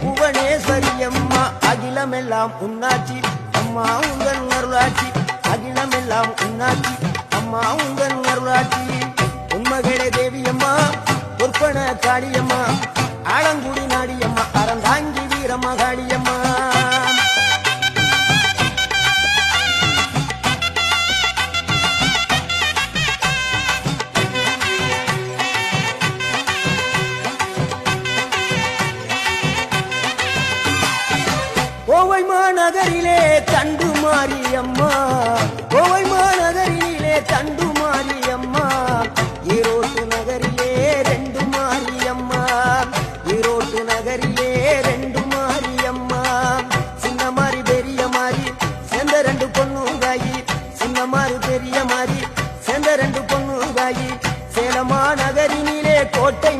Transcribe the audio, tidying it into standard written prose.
புவனேஸ்வரி அம்மா அகிலமெல்லாம் உன்னாட்சி அம்மா உங்கள் அருளாட்சி அகிலமெல்லாம் உன்னாட்சி அம்மா உங்கள் அருளாட்சி உண்மகளே தேவியம்மா பொற்பன காளியம்மா ஆலங்குடி நாடியம்மா அறந்தாங்கி வீரம்மா காளியம்மா கோவை மாநகரிலே தண்டு மாரியம்மா கோவை மாநகரிலே தண்டு மாரியம்மா ஈரோட்டு நகரிலே ரெண்டு மாரியம்மா ஈரோட்டு நகரிலே ரெண்டு மாரியம்மா சின்ன மாறி பெரிய மாறி சேர்ந்த ரெண்டு பொண்ணுங்காயி சின்ன மாறி பெரிய மாறி சேர்ந்த ரெண்டு பொண்ணுங்காயி சேலமா நகரினிலே கோட்டை